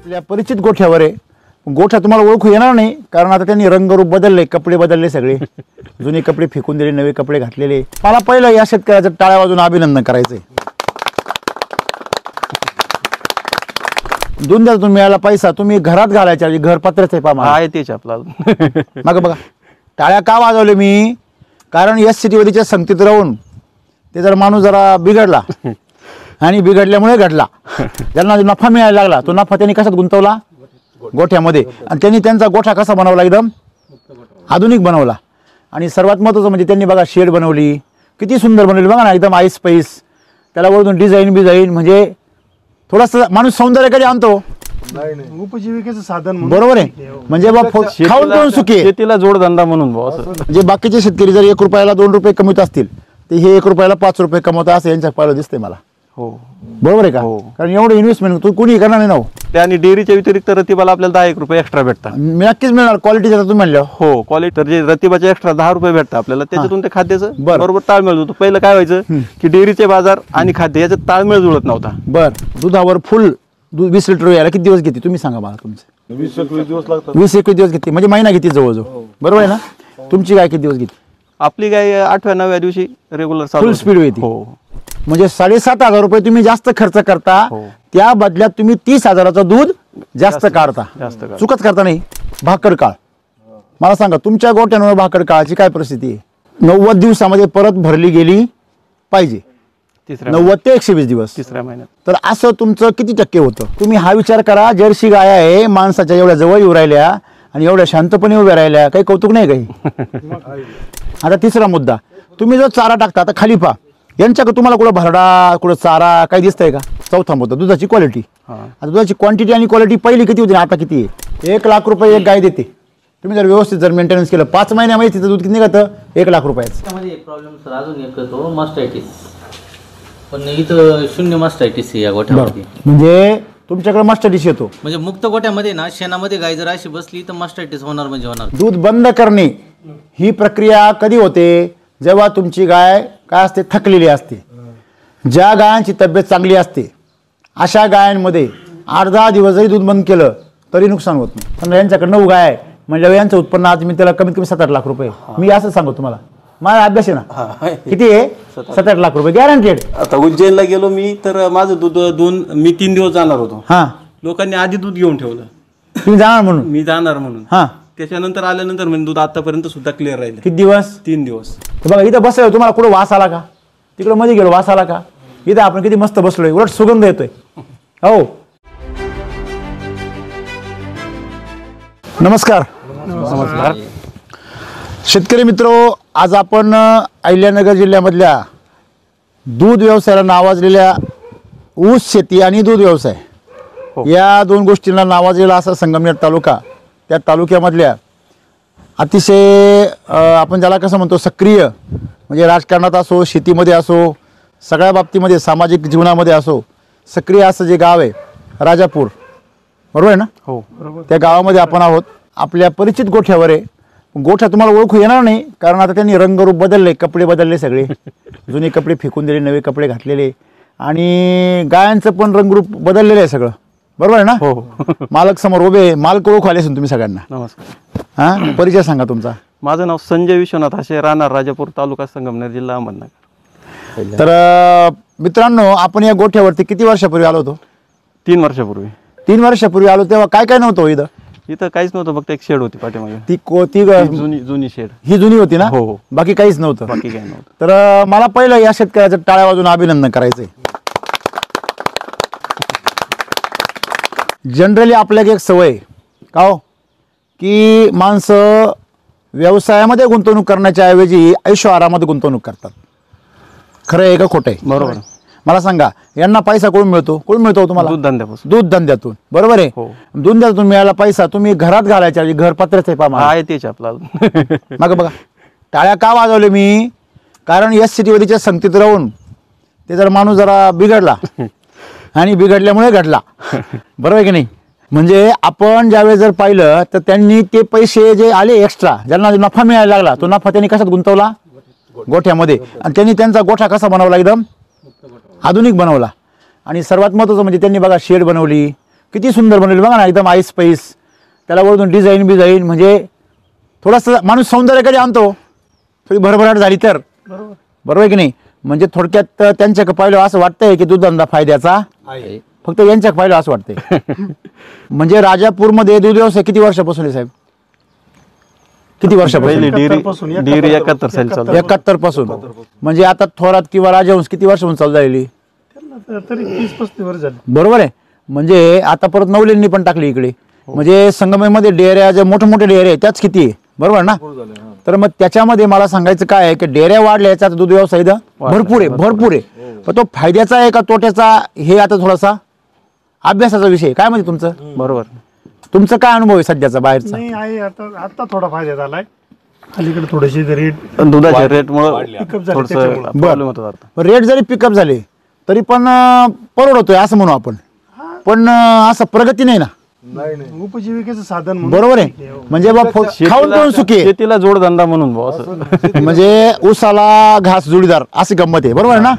आपल्या परिचित गोठ्यावर आहे. गोठा तुम्हाला ओळखू येणार नाही कारण आता त्यांनी रंगरूप बदलले, कपडे बदलले, सगळे जुने कपडे फेकून दिले, नवे कपडे घातलेले. मला पहिलं या शेतकऱ्याचं टाळ्या वाजून अभिनंदन करायचंय. दोन दिवसातून मिळाला पैसा तुम्ही घरात घालायच्या घर पत्रच आहे पामा आहे तेच आपला मग बघा टाळ्या का वाजवले मी, कारण एस सिटीवरीच्या संगतीत राहून ते जर माणूस जरा बिघडला आणि बिघडल्यामुळे घडला, ज्यांना नफा मिळायला लागला तो नफा त्यांनी कशात गुंतवला, गोठ्यामध्ये. आणि त्यांनी त्यांचा गोठा कसा बनवला, एकदम आधुनिक बनवला. आणि सर्वात महत्त्वाचं म्हणजे त्यांनी बघा शेड बनवली, किती सुंदर बनवली बघा ना, एकदम आईस पैस, त्याला वरून डिझाईन बिझाईन, म्हणजे थोडासा माणूस सौंदर्य कधी आणतो, उपजीविकेचं साधन बरोबर आहे. म्हणजे खाऊन पिऊन सुखी, शेतीला जोडधंदा म्हणून भाऊ असं. जे बाकीचे शेतकरी जर 1 रुपयाला 2 रुपये कमवत असतील ते हे 1 रुपयाला 5 रुपये कमवतात असं यांच्या पाहिलं दिसतंय मला. हो बरोबर आहे का? कारण एवढं इन्व्हेस्टमेंट तू कोणी करणार नाही ना. त्याने डेअरीच्या व्यतिरिक्त रतिबाला आपल्याला 10 एक रुपये एक्स्ट्रा भेटतात. नक्कीच मिळणार क्वालिटीचा तुम्ही म्हणलं. हो क्वालिटी, तर जे रतिबाचे एक्स्ट्रा 10 रुपये भेटतात आपल्याला, त्याच्यातून ते खाद्याचं बरोबर ताळमेळ होतो. पहिलं काय व्हायचं की डेअरीचे बाजार आणि खाद्य याच्यात ताळमेळ जुळत नव्हता. बरं, दुधावर फुल दूध 20 लिटर यायला किती दिवस घेते तुम्ही सांगा मला. तुमचे 20-21 दिवस लागतात. 20-21 दिवस घेते, म्हणजे महिना घेते जवळजवळ. बरोबर आहे ना? तुमची गाय किती दिवस घेते? आपली गाय 8व्या-9व्या दिवशी रेग्युलर फुल स्पीड येते. हो, म्हणजे 7,500 रुपये तुम्ही जास्त खर्च करता, त्या बदल्यात तुम्ही 30,000चं दूध जास्त काढता. चुकच करता नाही. भाकर काळ, मला सांगा तुमच्या गोठ्यांवर भाकर काळाची काय परिस्थिती आहे? 90 दिवसामध्ये परत भरली गेली पाहिजे. 90 ते 120 दिवस, 3ऱ्या महिन्यात. तर असं तुमचं किती टक्के होतं? तुम्ही हा विचार करा. जर्सी गाय आहे, माणसाच्या एवढ्या जवळ येऊ राहिल्या आणि एवढ्या शांतपणे उभ्या राहिल्या, काही कौतुक नाही काही. आता तिसरा मुद्दा, तुम्ही जो चारा टाकता, आता खाली पहा यांच्याकडे तुम्हाला कुठं भरडा, कुठं चारा काही दिसतंय का? चौथा मुद्दा, दुधाची क्वालिटी. आता दुधाची क्वांटिटी आणि क्वालिटी पहिली किती होती, आता किती आहे? 1 लाख रुपये एक गाय देते. तुम्ही जर व्यवस्थित जर मेंटेनन्स केलं 5 महिन्यामध्ये तिचं दूध किती निघतं? 1 लाख रुपयाचं. त्यामध्ये प्रॉब्लेम सर अजून एक तो मास्टायटिस, पण इथं शून्य मास्टायटिस या गोठ्यामध्ये. म्हणजे तुमच्याकडे मास्टायटिस येतो, म्हणजे मुक्त गोठ्यामध्ये ना शेणामध्ये गाय जर अशी बसली तर मास्टायटिस होणार म्हणजे होणार. दूध बंद करणे ही प्रक्रिया कधी होते? जेव्हा तुमची गाय काय असते, थकलेली असते. ज्या गायांची तब्येत चांगली असते अशा गायांमध्ये 8-10 दिवस जरी दूध बंद केलं तरी नुकसान होत नाही. पण यांच्याकडे 9 गाय आहे म्हणजे यांचं उत्पन्न आज मी त्याला कमीत कमी 7-8 लाख रुपये. मी असं सांगतो तुम्हाला, माझा अभ्यास आहे ना. किती आहे? 7-8 लाख रुपये गॅरंटेड. आता उज्जैनला गेलो मी, तर माझं दूध मी 3 दिवस जाणार होतो. हा, लोकांनी आधी दूध घेऊन ठेवलं, तुम्ही जाणार म्हणून. मी जाणार म्हणून. हा, त्याच्यानंतर आल्यानंतर म्हणजे दूध आतापर्यंत सुद्धा क्लिअर राहिलं. किती दिवस? 3 दिवस. तर बघा इथं बसलो, तुम्हाला कुठं वास आला का? तिकडं मध्ये गेलो वास आला का? इथं आपण किती मस्त बसलोय, उलट सुगंध येतोय. हो, नमस्कार. नमस्कार. शेतकरी मित्रो, आज आपण अहिल्यानगर जिल्ह्यामधल्या दूध व्यवसायाला नावाजलेल्या ऊस शेती आणि दूध व्यवसाय या 2 गोष्टींना नावाजलेला असा संगमनेर तालुका, त्या तालुक्यामधल्या अतिशय आपण ज्याला कसं म्हणतो सक्रिय, म्हणजे राजकारणात असो, शेतीमध्ये असो, सगळ्या बाबतीमध्ये, सामाजिक जीवनामध्ये असो, सक्रिय असं जे गाव आहे राजापूर, बरोबर आहे ना? हो, त्या गावामध्ये आपण आहोत. आपल्या परिचित गोठ्यावर आहे. गोठा तुम्हाला ओळखू येणार नाही कारण आता त्यांनी रंगरूप बदलले, कपडे बदलले, सगळे जुने कपडे फेकून दिले, नवे कपडे घातलेले, आणि गायांचं पण रंगरूप बदललेलं आहे सगळं. बरोबर आहे ना? हो. मालक समोर उभे, मालक ओळखू आले असेल तुम्ही सगळ्यांना. नमस्कार. हां, परिचय सांगा तुमचा. माझं नाव संजय विश्वनाथ असे, राहणार राजापूर, तालुका संगमनेर, जिल्हा अहमदनगर. तर मित्रांनो, आपण या गोठ्यावरती किती वर्षापूर्वी आलो होतो? 3 वर्षापूर्वी. 3 वर्षापूर्वी आलो तेव्हा काय काय नव्हतं इथं? इथं काहीच नव्हतं, फक्त एक शेड होती पाठीमागे. ती जुनी शेड. ही जुनी होती ना? हो. बाकी काहीच नव्हतं. बाकी काही नव्हतं. तर मला पहिलं या शेतकऱ्याचं टाळ्या वाजून अभिनंदन करायचंय. जनरली आपल्याला एक सवय का हो, की माणसं व्यवसायामध्ये गुंतवणूक करण्याच्या ऐवजी ऐशो आरामात गुंतवणूक करतात. खरं आहे का खोटं आहे? बरोबर. मला सांगा, यांना पैसा कोण मिळतो? कोण मिळतो तुम्हाला? दूध धंद्यापासून. दूध धंद्यातून, बरोबर आहे. दूध धंद्यातून मिळाला पैसा तुम्ही घरात घालायच्या, घर पत्रच आहे पामा आहे तेच आपला. मग बघा टाळ्या का वाजवले मी, कारण एस सिटीवरीच्या संगतीत राहून ते जर माणूस जरा बिघडला आणि बिघडल्यामुळे घडला, बरोबर आहे की नाही? म्हणजे आपण ज्यावेळेस जर पाहिलं तर त्यांनी ते पैसे जे आले एक्स्ट्रा, ज्यांना नफा मिळायला लागला, तो नफा त्यांनी कशात गुंतवला? गोठ्यामध्ये. आणि त्यांनी त्यांचा गोठा कसा बनवला? एकदम आधुनिक बनवला. आणि सर्वात महत्त्वाचं म्हणजे त्यांनी बघा शेड बनवली, किती सुंदर बनवली बघा ना, एकदम आईस पैस, त्याला वरून डिझाईन बिझाईन, म्हणजे थोडासा माणूस सौंदर्याकडे आणतो, थोडी भरभराट झाली तर बरोबर आहे की नाही. म्हणजे थोडक्यात त्यांच्याकडे पाहिलं असं वाटतंय की दूधधंदा फायद्याचा आहे, फक्त यांच्याकडे पाहिलं असं वाटतंय. म्हणजे राजापूरमध्ये दूध व्यवसाय किती वर्षापासून आहे साहेब? किती वर्षापासून? पहिली डेअरी 71 साली चालू. 71 पासून. म्हणजे आता थोरात किंवा राजहंस किती वर्षापासून चालू झालेली? त्यांना तरी 30-35 वर्ष झाली. बरोबर आहे. म्हणजे आता परत नवलेंनी पण टाकली इकडे. म्हणजे संगमेमध्ये डेअऱ्या ज्या मोठे मोठे डेअऱ्या आहेत त्याच किती आहे, बरोबर ना. तर मग त्याच्यामध्ये मला सांगायचं काय आहे की डेअऱ्या वाढल्या याचा दूध व्यवसाय भरपूर आहे, भरपूर आहे. पण तो फायद्याचा आहे का तोट्याचा, हे आता थोडासा अभ्यासाचा विषय. काय म्हणजे तुमचं? बरोबर. तुमचं काय अनुभव आहे सध्याचा बाहेरचा? नाही आहे, आता थोडा फायदा झालाय. अलीकडे थोडीशी रेट दुधाच्या रेटमुळे पिकअप झाली थोडस त्याच्यामुळे. प्रॉब्लेम होतो आता. रेट जरी पिकअप झाले तरी पण परवडतोय असं म्हणू आपण, पण असं प्रगती नाही ना. नाही उपजीविकेचं साधन म्हणून. बरोबर आहे. म्हणजे बा खाऊन पिऊन सुखी आहे. शेतीला जोडधंदा म्हणून भाऊ असं. म्हणजे ऊसाला घास जोडीदार अशी गंमत आहे, बरोबर आहे ना.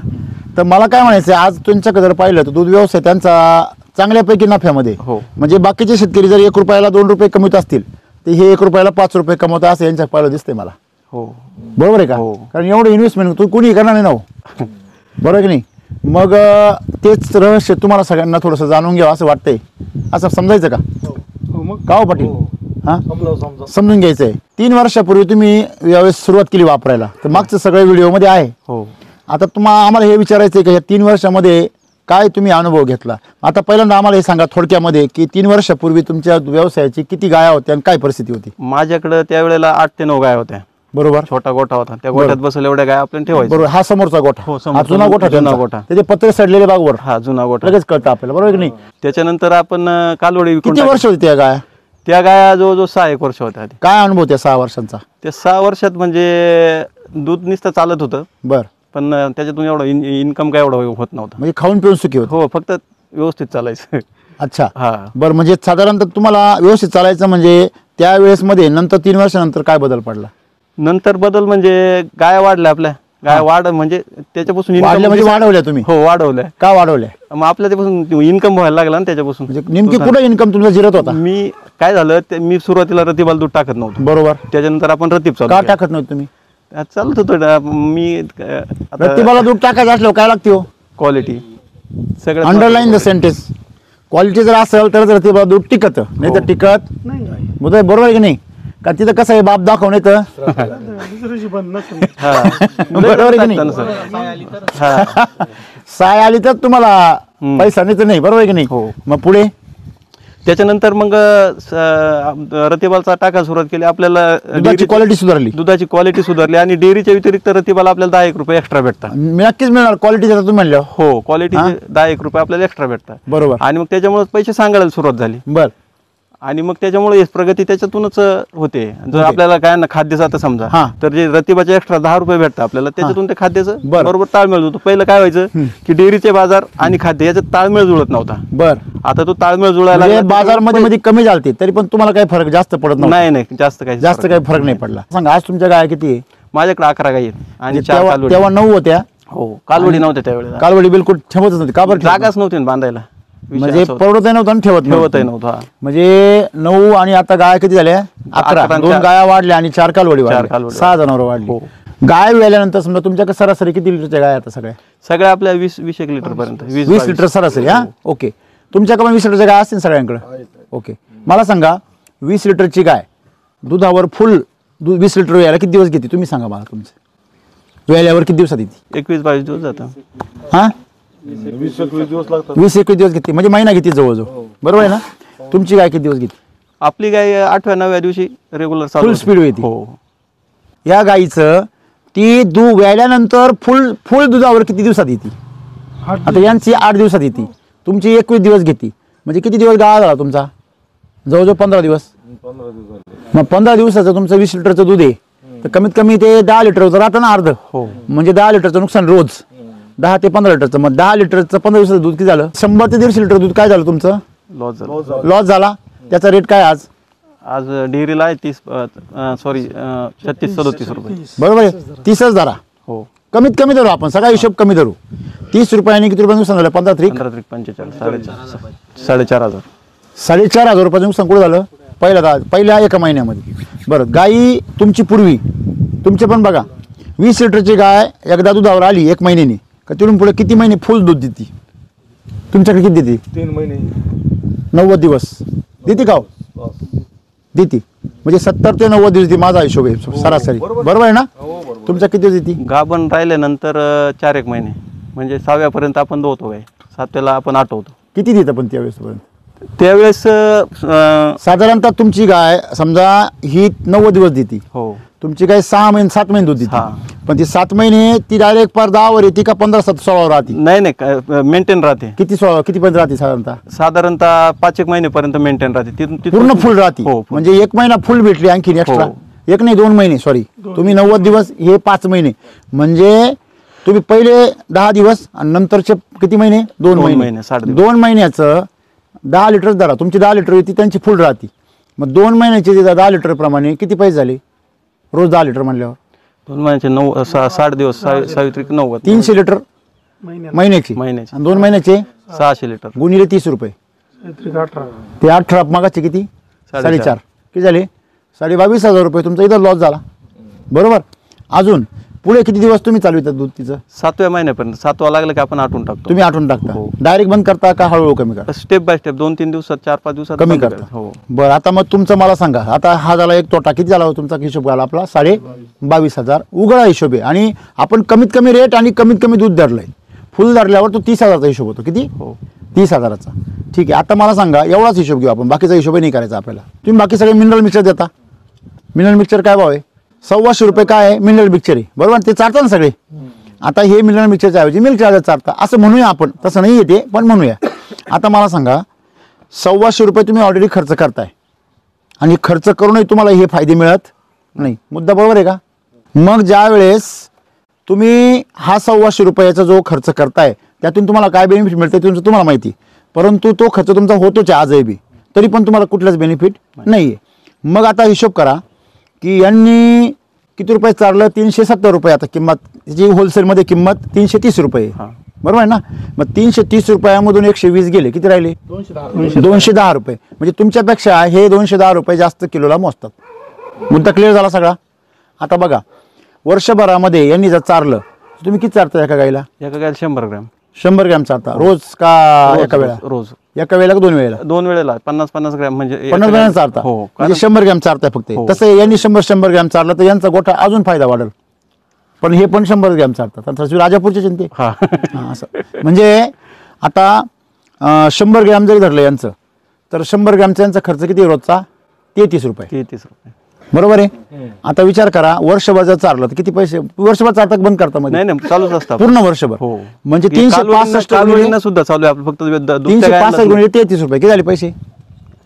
तर मला काय म्हणायचं आज तुमच्याकडे जर पाहिलं तर दूध व्यवसाय त्यांचा चांगल्यापैकी नफ्यामध्ये. हो. म्हणजे बाकीचे शेतकरी जर 1 रुपयाला 2 रुपये कमवत असतील तर हे 1 रुपयाला 5 रुपये कमवत असं यांच्या पाहिलं दिसतंय मला. हो बरोबर आहे का? हो. कारण एवढं इन्व्हेस्टमेंट तू कुणी करणार नाही ना हो. बरोबर आहे की नाही. मग तेच रहस्य तुम्हाला सगळ्यांना थोडंसं जाणून घ्यावं असं वाटतंय, असं समजायचं का? हो मग का हो पाटील? हा, समजा समजून घ्यायचंय. 3 वर्षापूर्वी तुम्ही यावेळेस सुरुवात केली वापरायला, तर मागचं सगळं व्हिडिओमध्ये आहे. हो. आता आम्हाला हे विचारायचं आहे की या 3 वर्षामध्ये काय तुम्ही अनुभव घेतला. आता पहिल्यांदा आम्हाला हे सांगा थोडक्यामध्ये की 3 वर्षापूर्वी तुमच्या व्यवसायाची किती गाया होत्या आणि काय परिस्थिती होती? माझ्याकडे त्यावेळेला 8 ते 9 गाय होत्या. बरोबर. छोटा गोठा होता, त्या गोठ्यात बसेल एवढ्या गाय आपण ठेवायचं. बरोबर. हा समोरचा गोठा, हो, हा समोरचा जुना गोठा, जुना त्यांचा. गोठा. त्याचे पत्रे सडलेले बागवर हा जुना गोठा. लगेच कळतं आपल्याला, बरोबर की नाही. त्याच्यानंतर आपण कालवडी विकून किती वर्ष होती त्या गाया? त्या गाया जवळजवळ 6-1 वर्ष होत्या आधी. काय अनुभव त्या 6 वर्षांचा? त्या 6 वर्षात म्हणजे दूध नुसतं चालत होतं, बर. पण त्याच्यातून एवढं इन्कम काय एवढं होत नव्हतं. म्हणजे खाऊन पिऊन सुखी होते. हो, फक्त व्यवस्थित चालायचं. अच्छा. हा. बरं. म्हणजे साधारणतः तुम्हाला व्यवस्थित चालायचं म्हणजे त्या वेळेस मध्ये नंतर 3 वर्षानंतर काय बदल पडला? नंतर बदल म्हणजे गाया वाढल्या आपल्या. गाय वाढ म्हणजे त्याच्यापासून income वाढल्या म्हणजे वाढवल्या तुम्ही? हो, वाढवल्या. का वाढवल्या? मग आपल्या त्यापासून इन्कम व्हायला लागला ना त्याच्यापासून. म्हणजे नेमकी कुठे इन्कम तुमचा जिरत होता? मी काय झालं मी सुरुवातीला रतीबाला दूध टाकत नव्हतो. बरोबर. त्याच्यानंतर आपण रतीब चालू का केलं. टाकत नव्हते तुम्ही? चालत होतं मी रत्तीबाला दूध टाकायचं असल्यावर काय लागते हो? क्वालिटी सगळं अंडरलाईन द सेंटेन्स. क्वालिटी जर असेल तरच रत्तीबाला दूध टिकत, नाही तर टिकत नाही बरोबर आहे की नाही. कारण तिथं कसं आहे बाप दाखव नाही तर दुसऱ्याशी बंद नसेल. बरोबर आहे की नाही. साय आली तर तुम्हाला पैसा नाही तर नाही, बरोबर आहे की नाही. हो. मग पुढे त्याच्यानंतर मग रतीबालचा टाकायला सुरुवात केली. आपल्याला दुधाची क्वालिटी सुधारली. दुधाची क्वालिटी सुधारली आणि डेअरीच्या व्यतिरिक्त रतीबाला आपल्याला 10-1 रुपये एक्स्ट्रा भेटतात. नक्कीच मिळणार क्वालिटी जर तुम्ही म्हणलं. हो, क्वालिटी 10-1 रुपये आपल्याला एक्स्ट्रा भेटतात. बरोबर. आणि मग त्याच्यामुळे पैसे सांगायला सुरुवात झाली. बर. आणि मग त्याच्यामुळे प्रगती त्याच्यातूनच होते. जर आपल्याला काय ना खाद्य जातं समजा, हा. तर जे रतीबाचे एक्स्ट्रा 10 रुपये भेटतात आपल्याला, त्याच्यातून ते खाद्याचं बरं. बरोबर ताळमेळ होतो. पहिलं काय व्हायचं की डेअरीचे बाजार आणि खाद्य याच्यात ताळमेळ जुळत नव्हता. बर. आता तो ताळमेळ जुळायला म्हणजे लागला. बाजारमध्ये मध्ये कमी झालते तरी पण तुम्हाला काही फरक जास्त पडत नाही नाही जास्त काही काही फरक नाही पडला. सांगा आज तुमच्या गाय किती आहे? माझ्याकडे 11 गाई आहेत आणि 4 तेव्हा कालवडी. तेव्हा 9 होत्या. हो, कालवडी नव्हत्या त्यावेळेला. कालवडी बिलकुल ठेवतच नव्हती. का बरं? जागाच नव्हती ना बांधायला. विषय म्हणजे असा होता. परवडतही नव्हतं आणि ठेवत ठेवतही नव्हता. म्हणजे 9 आणि आता गाय किती झाल्या? 11. 11. 2 गाया वाढल्या आणि 4 कालवडी वाढल्या. कालवडी. 6 जनावर वाढली. हो. गाय वेल्यानंतर समजा तुमच्याकडे सरासरी किती लिटरच्या गाय आता सगळ्या? सगळ्या आपल्या 20 एक लिटर पर्यंत 20 लिटर सरासरी. हा, ओके. तुमच्याकडे पण 20 लिटरच्या गाय असतील सगळ्यांकडे? ओके. मला सांगा 20 लिटरची गाय दुधावर फुल दूध 20 लिटर यायला किती दिवस घेते तुम्ही सांगा मला. तुमचं वेल्यावर किती दिवसात येते? 21-22 दिवस जातं. हा, 20-21 दिवस लागतात. 20-21 दिवस घेते म्हणजे महिना घेते जवळजवळ. बरोबर आहे ना. तुमची गाय किती दिवस घेते? आपली गाय 8व्या-9व्या दिवशी रेग्युलर फुल स्पीड येते. हो. या गाईचं ती दूध व्यायल्यानंतर फुल दुधावर किती दिवसात येते? आता यांची 8 दिवसात येते, तुमची 21 दिवस घेते. म्हणजे किती दिवस गाळा झाला तुमचा? जवळजवळ 15 दिवस. मग 15 दिवसाचं तुमचं 20 लिटरचं दूध आहे तर कमीत कमी ते 10 लिटरचं राहतं ना अर्ध. हो. म्हणजे 10 लिटरचं नुकसान रोज. 10 ते 15 लिटरचं. मग 10 लिटरचं 15 दिवसाचं दूध किती झालं? 100 ते 150 लिटर दूध काय झालं तुमचं? लॉस झालं. लॉस झाला. त्याचा रेट काय आज? आज डेअरीला आहे 36-37 रुपये. बरोबर आहे. 30च धरा. हो. कमीत कमी धरू आपण सगळा हिशोब कमी धरू. 30 रुपयांनी किती रुपये नुकसान झालं? 15 त्रिक 15 45 4.5 4.5 हजार. 4,500 रुपयाचं नुकसान कुठं झालं पहिल्या एका महिन्यामध्ये. बरं, गाई तुमची पूर्वी तुमचे पण बघा 20 लिटरची गाय एकदा दुधावर आली 1 महिन्याने का तिथून पुढे किती महिने फुल दूध देते तुमच्याकडे? किती देते? 3 महिने 90 दिवस देते का हो? देते म्हणजे 70 ते 90 दिवस देते माझा हिशोब आहे सरासरी. बरोबर आहे ना? तुमच्या किती दिवस देते? गाभण राहिल्यानंतर 4-1 महिने म्हणजे 6व्यापर्यंत आपण दोतो गाय, 7व्याला आपण आठवतो. किती देतं पण त्यावेळेस? त्यावेळेस साधारणतः तुमची गाय समजा ही 90 दिवस देते, हो तुमची गाय 6 महिने 7 महिने दूध देते, हा. पण ती 7 महिने ती डायरेक्ट पर 10 वर येते का 15-16 वर राहते? नाही मेंटेन राहते. किती पर्यंत राहते साधारणतः 5-1 महिनेपर्यंत मेंटेन राहते. तिथून पूर्ण फुल राहते हो, म्हणजे 1 महिना फुल भेटली आणखी एक्स्ट्रा. हो. 1 नाही 2 महिने, सॉरी तुम्ही 90 दिवस हे 5 महिने म्हणजे तुम्ही पहिले 10 दिवस आणि नंतरचे किती महिने? 2 महिने. 2 महिन्याचं 10 लिटर धरा, तुमची 10 लिटर येते त्यांची फुल राहते. मग 2 महिन्याचे 10 लिटर प्रमाणे किती पैसे झाले रोज 10 लिटर म्हणल्यावर? 2 महिन्याचे 60 दिवस 90 300 लिटर महिन्याची आणि 2 महिन्याचे 600 लिटर गुणिले 30 रुपये 18. ते 18 मागाचे किती? 4.5 किती झाले? 22,500 रुपये तुमचा इथं लॉस झाला. बरोबर. अजून पुढे किती दिवस तुम्ही चालवितात दूध तिचं? 7व्या महिन्यापर्यंत. 7वा लागलं की आपण आटून टाकतो. तुम्ही आठवून टाकता? हो. डायरेक्ट बंद करता का हळूहळू कमी करता? स्टेप बाय स्टेप 2-3 दिवसात 4-5 दिवसात कमी बंद करता. हो. बरं, आता मग तुमचं मला सांगा, आता हा झाला एक तोटा. किती झाला तुमचा हिशोब झाला आपला? 22,500 उघडा हिशोब आहे आणि आपण कमीत कमी रेट आणि कमीत कमी दूध धरलंय. फुल धरल्यावर तो 30,000चा हिशोब होतो. किती? हो 30,000चा. ठीक आहे, आता मला सांगा एवढाच हिशोब घेऊ आपण, बाकीचा हिशोब नाही करायचा आपल्याला. तुम्ही बाकी सगळे मिनरल मिक्सर देता. मिनरल मिक्सर काय भाव आहे? 1,200 रुपये काय आहे मिनरल मिक्सर आहे. बरोबर, ते चालतं ना सगळे. आता हे मिनरल मिक्सरच्या ऐवजी मिल्क चार्जर चालतं असं म्हणूया आपण, तसं नाही येते पण म्हणूया. आता मला सांगा 1,200 रुपये तुम्ही ऑलरेडी खर्च करताय आणि खर्च करूनही तुम्हाला हे फायदे मिळत नाही. मुद्दा बरोबर आहे का? मग ज्या वेळेस तुम्ही हा 1,200 रुपयाचा जो खर्च करताय त्यातून तुम्हाला काय बेनिफिट मिळते तुमचं तुम्हाला माहिती, परंतु तो खर्च तुमचा होतोच आजही बी, तरी पण तुम्हाला कुठलाच बेनिफिट नाही आहे. मग आता हिशोब करा की यांनी किती रुपये चाललं? 370 रुपये. आता किंमत जी होलसेलमध्ये किंमत 330 रुपये. बरोबर आहे ना? मग 330 रुपयामधून 120 गेले, किती राहिले? 210 रुपये. म्हणजे तुमच्यापेक्षा हे 210 रुपये जास्त किलोला मोजतात. मुद्दा क्लिअर झाला सगळा. आता बघा वर्षभरामध्ये यांनी जर चारलं तुम्ही किती चारता एका गाईला? एका गायला 100 ग्रॅम. 100 ग्रॅम चारता रोज का एका वेळा? रोज. एका वेळेला का 2 वेळेला? 2 वेळेला 50-50 ग्रॅम म्हणजे 50 ग्रॅम चारता. हो म्हणजे 100 ग्रॅम चारताय फक्त. तसं यांनी 100 ग्रॅम चारलं तर यांचा गोठा अजून फायदा वाढेल. पण हे पण 100 ग्रॅम चारतात. राजापूरचे चिंते असं म्हणजे आता 100 ग्रॅम जरी धरलं यांचं तर 100 ग्रॅमचा यांचा खर्च किती रोजचा? 33 रुपये. 33 रुपये. बरोबर आहे. आता विचार करा वर्षभर जर चारलं तर किती पैसे? वर्षभर चारता बंद करता मध्ये? नाही चालूच असतात पूर्ण वर्षभर. हो. म्हणजे 365 सुद्धा चालू आहे आपलं. फक्त 365 गुणिले 33 रुपये किती झाले पैसे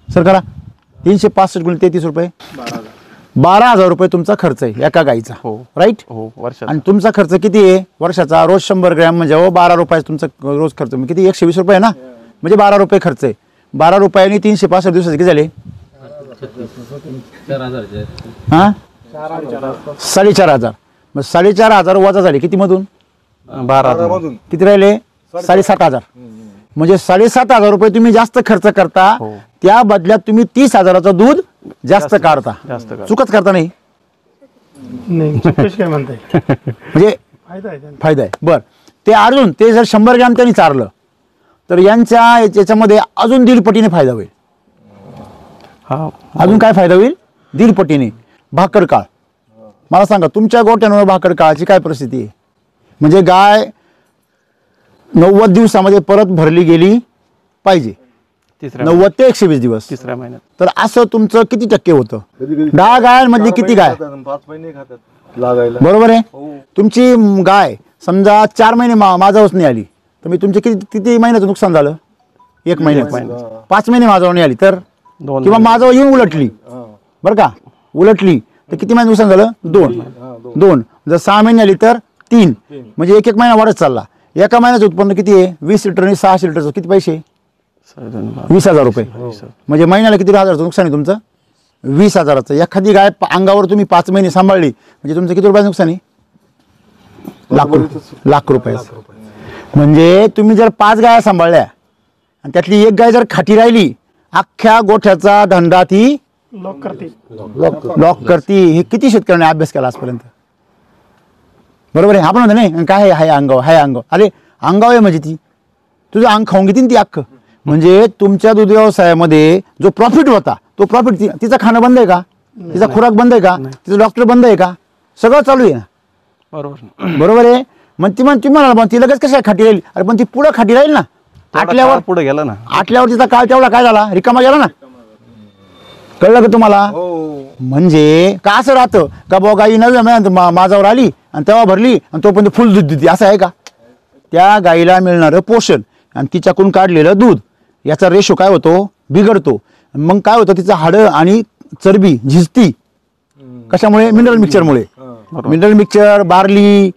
सर करा? 365 गुणिले 33 रुपये 12,000 रुपये तुमचा खर्च आहे एका गाईचा. हो राईट. हो वर्षात. आणि तुमचा खर्च किती आहे वर्षाचा? रोज 100 ग्रॅम म्हणजे 12 रुपये तुमचा रोज खर्च. किती? 120 रुपये ना, म्हणजे 12 रुपये खर्च आहे. 12 रुपयांनी 365 दिवसाचे किती झाले? 4,000. हा 4,500. मग 4,500 वजा झाले किती मधून? 12 किती राहिले? 7,500. म्हणजे 7,500 रुपये तुम्ही जास्त खर्च करता. हो. त्या बदल्यात तुम्ही 30,000चं दूध जास्त काढता. चुकच करता नाही नाही चुकीच काय म्हणताय. म्हणजे फायदा आहे त्यांना. फायदा आहे. बरं, ते अजून ते जर 100 ग्रॅम त्यांनी चारलं तर यांच्या याच्यामध्ये अजून 1.5 पटीने फायदा होईल. अजून काय फायदा होईल? 1.5 पटीने. भाकर काळ. मला सांगा तुमच्या गोठ्यांवर भाकर काळाची काय परिस्थिती आहे? म्हणजे गाय 90 दिवसामध्ये परत भरली गेली पाहिजे. 90 ते 120 दिवस. 3ऱ्या महिन्यात. तर असं तुमचं किती टक्के होतं? 10 गायांमधली किती गाय? 5 महिने खातात लागायला. बरोबर आहे. तुमची गाय समजा 4 महिने माझावच नाही आली तर मी तुमचे किती महिन्याचं नुकसान झालं? 1 महिन्यात. 5 महिने माझावर नाही आली तर किंवा माझावर येऊन उलटली बरं का, उलटली तर किती महिने नुकसान झालं? 2. जर 6 महिने आली तर 3. म्हणजे 1 महिना वाढत चालला. एका महिन्याचं उत्पन्न किती आहे? 20 लिटर आणि 600 लिटरचं किती पैसे? 20,000 रुपये. म्हणजे महिन्याला किती हजाराचं नुकसान आहे तुमचं? 20,000चं. एखादी गाय अंगावर तुम्ही 5 महिने सांभाळली म्हणजे तुमचं किती रुपयाचं नुकसान आहे? लाख रुपयाचं. म्हणजे तुम्ही जर 5 गाया सांभाळल्या आणि त्यातली एक गाय जर खाटी राहिली अख्ख्या गोठ्याचा धंदा ती लॉक करते. लॉक करती. हे किती शेतकऱ्यांनी अभ्यास केला आजपर्यंत? बरोबर आहे. आपण म्हणतो नाही काय हाय अंगाव, हाय अंगाव. अरे अंगाव आहे म्हणजे ती तुझं अंग खाऊन घेतील ती अख्खं. म्हणजे तुमच्या दूध व्यवसायामध्ये जो प्रॉफिट होता तो प्रॉफिट तिचं खाणं बंद आहे का? तिचा खुराक बंद आहे का? तिचं डॉक्टर बंद आहे का? सगळं चालू आहे ना. बरोबर आहे. मग ती म्हणाल मग ती लगेच कशा खाटी राहील? अरे पण ती पुढं खाटी राहील ना. आटल्यावर पुढे गेला ना. आटल्यावर तिचा काळ तेवढा काय झाला? रिकामा गेला ना. कळलं का तुम्हाला? म्हणजे का असं राहतं का बुवा गाई नव्या माझ्यावर आली आणि तेव्हा भरली आणि तोपर्यंत फुल दूध देते असं आहे का? त्या गाईला मिळणारं पोषण आणि तिच्याकडून काढलेलं दूध याचा रेशो काय होतो? बिघडतो. मग काय होतं? तिचं हाडं आणि चरबी झिजती. कशामुळे? मिनरल मिक्सचरमुळे. मिनरल मिक्सचर, बार्ली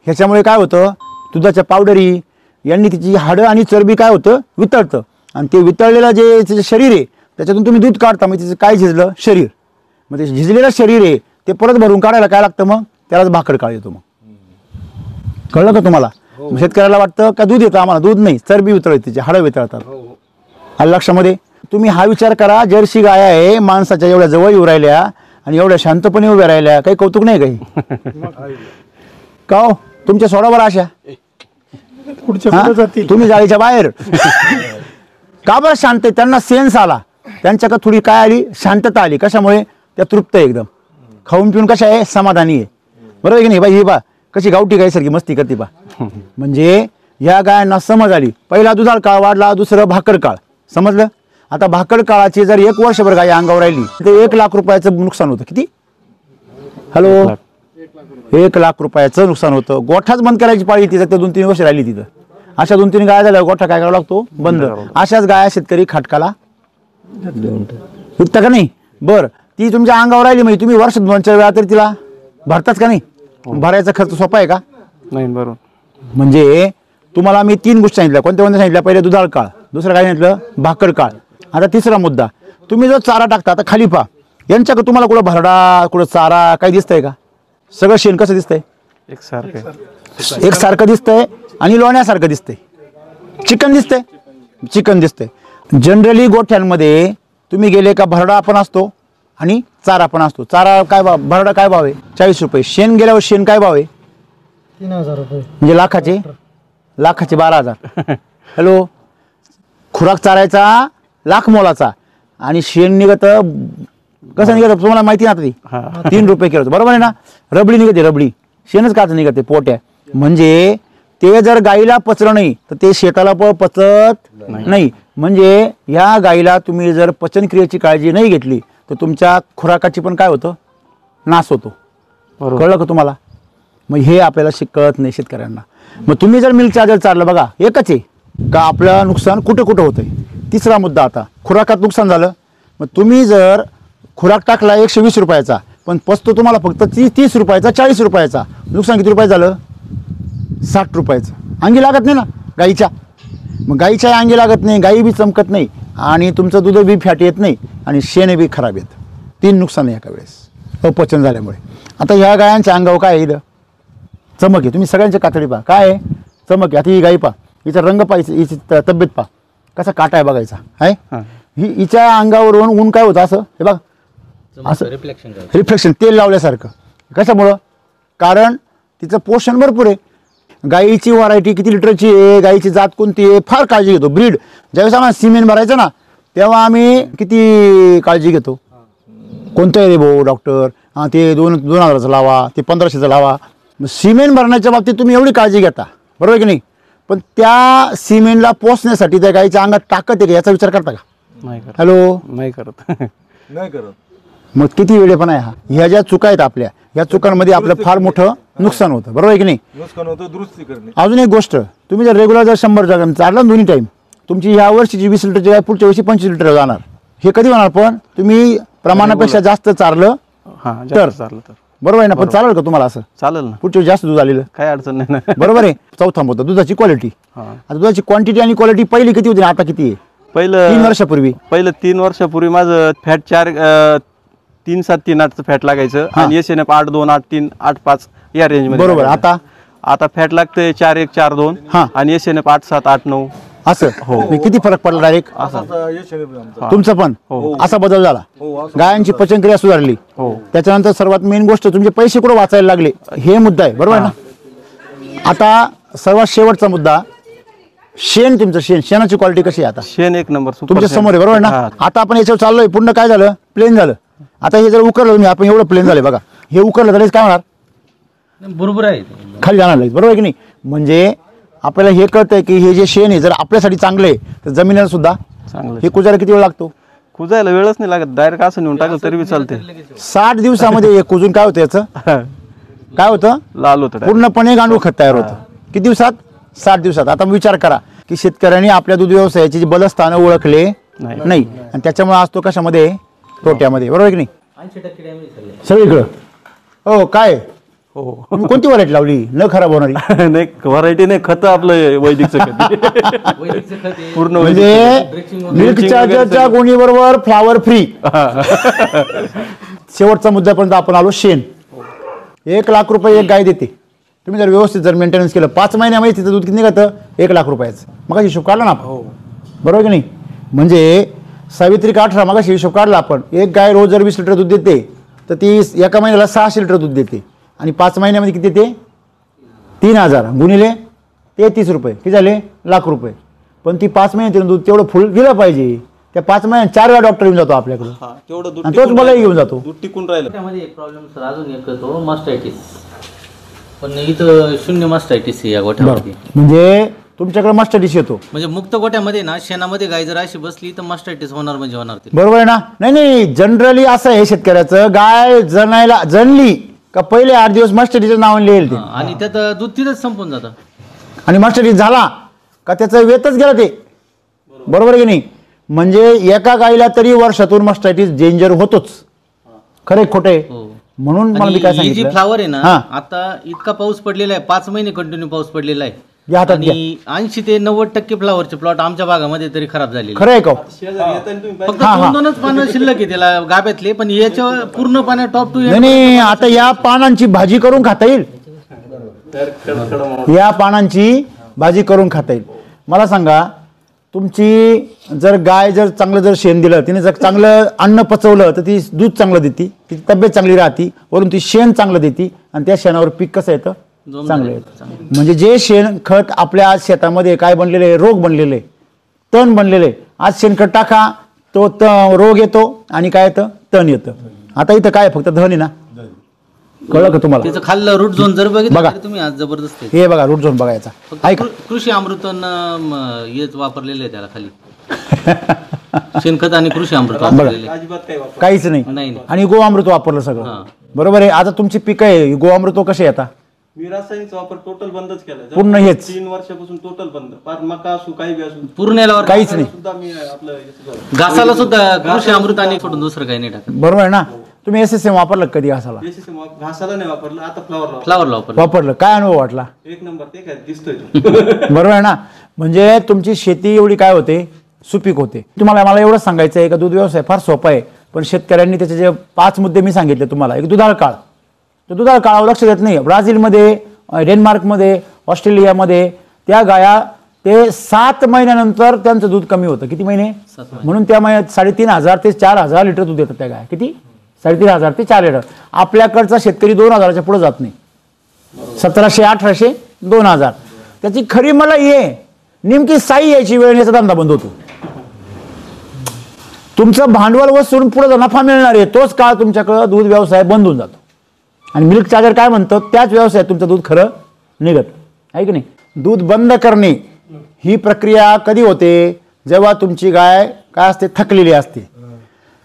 ह्याच्यामुळे काय होतं? दुधाच्या पावडरी यांनी तिची हाडं आणि चरबी काय होतं? वितळतं. आणि ते वितळलेलं जे तिचं शरीर आहे त्याच्यातून तुम्ही दूध काढता. मग तिचं काय झिजलं? शरीर. मग ते झिजलेलं शरीर आहे ते परत भरून काढायला काय लागतं? मग त्यालाच भाकड काळ येतो. मग कळलं का तुम्हाला? शेतकऱ्याला वाटतं का दूध येतं, आम्हाला दूध नाही, चरबी वितळते, तिची हाडं वितळतात. आलं लक्षामध्ये? तुम्ही हा विचार करा, जर्सी गाय आहे माणसाच्या एवढ्या जवळ येऊ राहिल्या आणि एवढ्या शांतपणे उभ्या राहिल्या, काही कौतुक नाही काही का हो? तुमच्या सोडावर आशा तुम्ही जाळीच्या बाहेर का बरं शांत? त्यांना सेन्स आला, त्यांच्याकडे थोडी काय आली? शांतता आली. कशामुळे? त्या तृप्त आहे एकदम, खाऊन पिऊन कशा आहे? समाधानी आहे. बरोबर आहे की नाही? बाई ही बा कशी गावठी गायसारखी मस्ती करते बा. म्हणजे या गायांना समज आली. पहिला दुधाळ काळ वाढला, दुसरं भाकर काळ. समजलं? आता भाकर काळाची जर 1 वर्षभर गाय अंगावर राहिली तर 1 लाख रुपयाचं नुकसान होतं. किती? हॅलो, 1 लाख रुपयाचं नुकसान होतं. गोठाच बंद करायची पाळी तिथं. ते 2-3 वर्ष राहिली तिथं. अशा 2-3 गाया झाल्या गोठा काय करावा लागतो? बंद. अशाच गाया शेतकरी खाटकाला विकता का नाही? बरं, ती तुमच्या अंगावर राहिली म्हणजे तुम्ही वर्षात 2-4 वेळा तरी तिला भरताच का नाही? भरायचा खर्च सोपा आहे का? नाही. बरोबर. म्हणजे तुम्हाला मी 3 गोष्टी सांगितल्या. कोणत्या सांगितल्या? पहिले दुधाळ काळ, दुसरं काय सांगितलं? भाकर काळ. आता तिसरा मुद्दा, तुम्ही जो चारा टाकता, आता खाली पहा, यांच्याकडे तुम्हाला कुठं भरडा, कुठं चारा काही दिसतंय का? सगळं शेण कसं दिसतंय? एकसारखं दिसतंय आणि लोण्यासारखं दिसतंय. चिकन दिसतंय, चिकन दिसतंय. जनरली गोठ्यांमध्ये तुम्ही गेले का भरडा पण असतो आणि चारा पण असतो. चारा काय भाव? भरडा काय भाव आहे? 40 रुपये. शेण गेल्यावर शेण काय भाव आहे? 3000 रुपये. म्हणजे लाखाचे 12,000. हॅलो, खुराक चारायचा लाख मोलाचा आणि शेण निघत कसं निघत तुम्हाला माहिती ना? ती 3 रुपये किलो. बरोबर आहे ना? रबडी निघते, रबडी. शेणच काच निघते पोट्या. म्हणजे ते जर गाईला पचलं नाही तर ते शेताला पचत नाही. म्हणजे या गाईला तुम्ही जर पचनक्रियेची काळजी नाही घेतली तर तुमच्या खुराकाची पण काय होतं? नाश होतो. कळलं का तुम्हाला? मग हे आपल्याला कळत नाही शेतकऱ्यांना. मग तुम्ही जर मिल्क चार्जर चाललं, बघा एकच आहे का आपलं नुकसान कुठं कुठं होतंय. तिसरा मुद्दा, आता खुराकात नुकसान झालं. मग तुम्ही जर खुराक टाकला 120 रुपयाचा पण पचतो तुम्हाला फक्त 30 रुपयाचा, 40 रुपयाचा, नुकसान किती रुपये झालं? 60 रुपयाचं. अंगी लागत नाही ना गाईच्या. मग गाईच्या अंगी लागत नाही, गाई बी चमकत नाही आणि तुमचं दूध बी फॅट येत नाही आणि शेण बी खराब येतं. 3 नुकसान आहे एका वेळेस अपचन झाल्यामुळे. आता ह्या गायांच्या अंगावर काय आहे? इथं चमक आहे. तुम्ही सगळ्यांच्या कातडी पहा, काय आहे? चमक आहे. आता ही गाई पहा, हिचा रंग पहा, हिची तब्येत पहा, कसा काटा आहे बघायचा आहे. हिच्या अंगावरून ऊन काय होतं? असं हे बघा, असं रिफ्लेक्शन, तेल लावल्यासारखं. कशामुळं? कारण तिचं पोषण भरपूर आहे. गाईची व्हरायटी किती लिटरची आहे, गाईची जात कोणती आहे, फार काळजी घेतो. ब्रीड ज्यावेळेस आम्हाला सिमेंट भरायचं ना तेव्हा आम्ही किती काळजी घेतो. कोणतं आहे रे भाऊ डॉक्टर? ते 2,000चं लावा, ते 1,500चं लावा. सिमेंट भरण्याच्या बाबतीत तुम्ही एवढी काळजी घेता, बरोबर की नाही? पण त्या सिमेंटला पोचण्यासाठी त्या गाईच्या अंगात ताकद आहे का याचा विचार करता का? हॅलो, नाही करत. नाही करत. मग किती वेळेपणा आहे हा? ह्या ज्या चुका आहेत आपल्या, या चुकांमध्ये आपलं फार मोठं नुकसान होतं, बरोबर आहे की नाही? नुकसान होतं, दुरुस्ती करणे. अजून एक गोष्ट, तुम्ही जर रेग्युलर जर 100 ग्रॅम चालला दोन्ही टाईम, तुमची ह्या वर्षीची 20 लिटरची गाय पुढच्या वर्षी 25 लिटर जाणार. हे कधी होणार? पण तुम्ही प्रमाणापेक्षा जास्त चारलं तर, बरोबर आहे ना? पण चालेल का तुम्हाला असं? चालेल ना. पुढच्या जास्त दूध आलेलं काय अडचण नाही ना. बरोबर आहे. चौथा मुद्दा, दुधाची क्वालिटी. आता दुधाची क्वांटिटी आणि क्वालिटी पहिली किती होती आता किती आहे? पहिलं 3 वर्षापूर्वी. पहिलं 3 वर्षापूर्वी माझं फॅट 3-7-3-8 फॅट लागायचं आणि एसएनएफ 8-2-8-3 8-5 या रेंज मध्ये. बरोबर. आता फॅट लागतंय 4-1-4-2 आणि एसएनएफ 8-7-8-9. असं म्हणजे किती फरक पडला डायरेक्ट? असा यश आहे आमचा. तुमचं पण असा बदल झाला, गायांची पचनक्रिया सुधारली, त्याच्यानंतर सर्वात मेन गोष्ट तुमचे पैसे कुठे वाचायला लागले, हे मुद्दा आहे बरोबर आहे ना? आता सर्वात शेवटचा मुद्दा, शेण तुमचं शेणाची क्वालिटी कशी आहे आता? शेण एक नंबर तुमच्या समोर आहे बरोबर ना? आता आपण याच्यावर चाललोय, पूर्ण काय झालं, प्लेन झालं. आता हे जर उकरलं तुम्ही, आपण एवढं प्लेन झालं बघा, हे उकरलं तर काय होणार, बरोबर आहे. खाली जाणार नाही बरोबर आहे की नाही? म्हणजे आपल्याला हे कळतंय की हे जे शेण आहे जर आपल्यासाठी चांगलं आहे तर जमिनीला सुद्धा चांगलं. हे कुजायला किती वेळ लागतो? कुजायला वेळच नाही लागत, डायरेक्ट असं नेऊन टाकलं तरी बी चालते. 60 दिवसामध्ये हे कुजून काय होतं, याचं काय होतं, लाल होतं direct. पूर्णपणे गांडूळ खत तयार होतं. किती दिवसात? 60 दिवसात. आता विचार करा की शेतकऱ्यांनी आपल्या दूध व्यवसायाची जी बलस्थानं ओळखले नाही आणि त्याच्यामुळे आज तो कशामध्ये, तोट्यामध्ये बरोबर आहे की नाही? 80% डॅमेज सगळीकडं. हो काय हो. तुम्ही कोणती व्हरायटी लावली न खराब होणारी? नाही व्हरायटी नाही, खत आपलं वैदिकचं खत वैदिकचं खत आहे. पूर्ण म्हणजे मिल्क चार्जरच्या गोणीबरोबर फ्लावर फ्री. शेवटचा मुद्द्यापर्यंत आपण आलो, शेण. 1 लाख रुपये एक गाय देते, तुम्ही जर व्यवस्थित जर मेंटेनन्स केलं 5 महिन्यामध्ये तिचं दूध किती निघतं? 1 लाख रुपयाचं. मग हिशोब काढला ना आपण बरोबर की नाही? म्हणजे सावित्री का 18 मग हिशोब काढला आपण. एक गाय रोज जर 20 लिटर दूध देते तर ती एका महिन्याला 600 लिटर दूध देते आणि 5 महिन्यामध्ये किती देते? 3000 गुणिले 33 रुपये किती झाले? लाख रुपये. पण ती 5 महिन्यात दूध तेवढं फुल दिलं पाहिजे. त्या 5 महिन्यात 4 वेळा डॉक्टर येऊन जातो आपल्याकडे तेवढं आणि तोच मलाही घेऊन जातो. दूध टिकून राहिलं. त्यामध्ये एक प्रॉब्लेम सर अजून एक येतो, मास्टायटिस. पण इथं शून्य मास्टायटिस आहे या गोठ्यामध्ये. म्हणजे तुमच्याकडे मास्टरडिश येतो म्हणजे मुक्त गोठ्यामध्ये ना शेणामध्ये गाय जर अशी बसली तर मास्टायटिस होणार म्हणजे होणार ते. बरोबर आहे ना? नाही जनरली असं आहे शेतकऱ्याचं, गाय जनली का पहिले 8 दिवस मास्टरडीचं नाव लिहिल ते आणि त्यात दूध तिथंच संपून जातं आणि मास्टरडी झाला का त्याचं वेतच गेला ते. बरोबर आहे की नाही? म्हणजे एका गायीला तरी वर्षातून मास्टरडीज डेंजर होतोच. खरे खोटे? म्हणून मला मी काय ही जी सांगितलं, फ्लावर आहे ना, हा. आता इतका पाऊस पडलेला आहे, 5 महिने कंटिन्यू पाऊस पडलेला आहे या हातात घ्या. आणि 80 ते 90% फ्लावरचे प्लॉट आमच्या भागामध्ये तरी खराब झालेले. खरं आहे का? फक्त 2-2च पानं शिल्लक आहे त्याला गाभ्यातले, पण याच्या पूर्ण पानं टॉप टू. नाही आता या पानांची भाजी करून खाता येईल, या पानांची भाजी करून खाता येईल. मला सांगा, तुमची जर गाय जर चांगलं जर शेण दिलं, तिने जर चांगलं अन्न पचवलं तर ती दूध चांगलं देते, तिची तब्येत चांगली राहते, वरून ती शेण चांगलं देते आणि त्या शेणावर पीक कसं येतं? चांगलं येतं. म्हणजे जे शेण खत आपल्या आज शेतामध्ये काय बनलेले आहे, रोग बनलेले, तण बनलेले, आज शेणखत टाका तो रोग येतो आणि काय येतं? तण येतं. आता इथं काय फक्त धन आहे ना, कळलं का तुम्हाला? त्याचं खाल्लं रूट झोन जर बघा. बघितलं तरी तुम्ही आज जबरदस्त आहे. हे बघा रूट झोन बघायचा. फक्त ऐका कृषी अमृतन हेच वापरलेलं आहे त्याला खाली. शेणखत आणि कृषी अमृत वापरलेले आहे. काहीच नाही. नाही. आणि गोअमृत वापरलं सगळं बरोबर आहे. आता तुमची पिकं आहे गोअमृत कसे आता मी रासायनिक वापर टोटल बंदच केला. पूर्ण हेच 3 वर्षापासून टोटल बंद. पार मका असू काही बी असू पूर्ण याला काहीच नाही. सुद्धा मी आपलं घासाला सुद्धा कृषी अमृत आणि सोडून दुसरं काही नाही टाकत. बरोबर आहे ना? तुम्ही SSM वापरलं का कधी घासाला? घासाला नाही वापरलं, आता फ्लावर फ्लावर वापरलं. वापरलं, काय अनुभव वाटला? एक नंबर. ते काय दिसतोय बरोबर आहे ना? म्हणजे तुमची शेती एवढी काय होते, सुपीक होते. तुम्हाला मला एवढंच सांगायचं आहे का दूध व्यवसाय फार सोपा आहे, पण शेतकऱ्यांनी त्याचे जे 5 मुद्दे मी सांगितले तुम्हाला. एक दुधाळ काळ, तो दुधाळ काळावर लक्ष देत नाही. ब्राझीलमध्ये, डेन्मार्कमध्ये, ऑस्ट्रेलियामध्ये त्या गाया ते 7 महिन्यानंतर त्यांचं दूध कमी होतं. किती महिने? 7 महिने. म्हणून त्या महिन्यात 3,500 ते 4,000 लिटर दूध देतात त्या गाय. किती? 3,500 ते 4 लिटर. आपल्याकडचा शेतकरी 2,000च्या पुढे जात नाही. 1700, 1800, 2000. त्याची खरी मला ये नेमकी साई यायची वेळ याचा धंदा बंद होतो. तुमचं भांडवल वसून पुढे नफा मिळणार आहे तोच काळ तुमच्याकडे दूध व्यवसाय बंद होऊन जातो. आणि मिल्क चार्जर काय म्हणतो, त्याच व्यवसायात तुमचं दूध खरं निघत आहे की नाही? दूध बंद करणे ही प्रक्रिया कधी होते? जेव्हा तुमची गाय काय असते, थकलेली असते.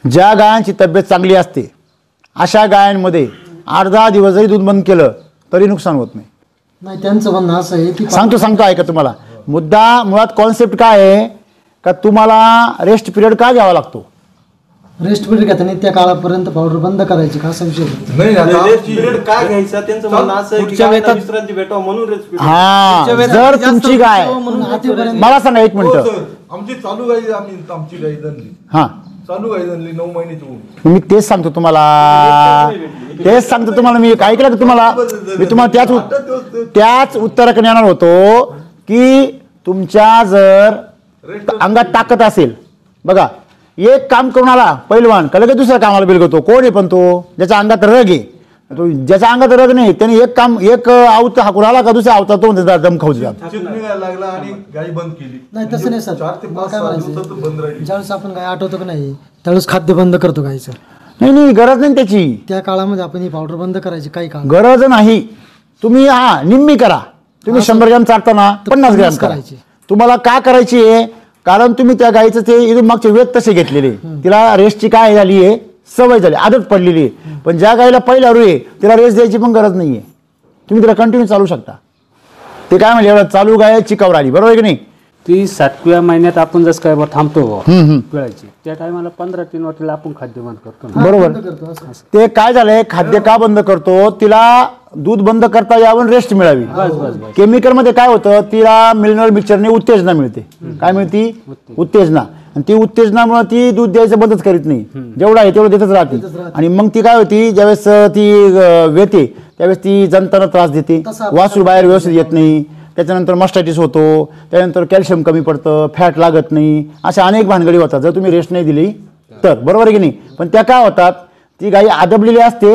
ज्या गायांची तब्येत चांगली असते अशा गायांमध्ये 8-10 दिवस जरी दूध बंद केलं तरी नुकसान होत नाही. नाही, त्यांचं म्हणणं असं आहे की सांगतो ऐका तुम्हाला. मुद्दा मुळात कॉन्सेप्ट काय आहे का तुम्हाला रेस्ट पिरियड का घ्यावा लागतो? रेस्ट पिरियड घेताना त्या काळापर्यंत पावडर बंद करायची का असा विषय नाही आता पिरियड काय घ्यायचा त्यांचं म्हणणं असं आहे की पुढच्या गायला वेळेत- विश्रांती भेटावं म्हणून रेस्ट पिरियड. हा, जर तुमची गाय, मला सांगा एक हो मिनिट. सर, आमची चालू गाई आमची गाई जनली हा, चालू गाई जनली 9 महिन्याची होऊन. मी तेच सांगतो तुम्हाला, तेच सांगतो तुम्हाला. मी ऐकलं का तुम्हाला? मी तुम्हाला त्याच उत्तराकडे येणार होतो की तुमच्या जर अंगात ताकद असेल, बघा एक काम करून आला पहिलवान का लगेच दुसऱ्या कामाला बिलगतो. कोण आहे पण तो ज्याच्या अंगात रग आहे, तो ज्याच्या अंगात रग नाही त्याने एक आवत हाकून आला का दुसऱ्या आवता तो त्याचा दम खाऊ द्या. चिमणी लागला आणि गाई बंद केली. नाही तसं नाही सर. 4 ते 5 काय दिवसात म्हणायचं, बंद राहिली. ज्यावेळेस आपण गाय आठवतो की नाही त्यावेळेस खाद्य बंद करतो गायचं. नाही गरज नाही त्याची, त्या काळामध्ये आपण ही पावडर बंद करायची काही काळ. गरज नाही. तुम्ही निम्मी करा. तुम्ही 100 ग्रॅम चालताना 50 ग्रॅम करायची. तुम्हाला का करायची आहे, कारण तुम्ही त्या गायीचं ते इथून मागचे वेद तसे घेतलेले, तिला रेस्टची काय झाली आहे, सवय झाली, आदत पडलेली आहे. पण ज्या गायीला पहिला रू आहे तिला रेस्ट द्यायची पण गरज नाहीये. तुम्ही तिला कंटिन्यू चालू शकता. ते काय म्हणजे एवढं चालू गाय चिकावर आली, बरोबर आहे की नाही. ती 7व्या महिन्यात आपण जसं काय थांबतो पिळायची, त्या टायमाला 15-3 वाटेला आपण खाद्य बंद करतो ना. बरोबर. ते काय झालंय, खाद्य का बंद करतो, तिला दूध बंद करता यावं, रेस्ट मिळावी. केमिकल मध्ये काय होतं, तिला मिनरल मिक्सरने उत्तेजना मिळते. काय मिळते, उत्तेजना. आणि ती उत्तेजनामुळे ती दूध द्यायचं बंदच करीत नाही, जेवढं आहे तेवढं देतच राहते. आणि मग ती काय होती, ज्यावेळेस ती वेते त्यावेळेस ती जंताना त्रास देते, वासरू बाहेर व्यवस्थित येत नाही, त्याच्यानंतर मस्टायटिस होतो, त्यानंतर कॅल्शियम कमी पडतं, फॅट लागत नाही, अशा अनेक भानगडी होतात जर तुम्ही रेस्ट नाही दिली तर, बरोबर आहे की नाही. पण त्या काय होतात, ती गाई आदबलेली असते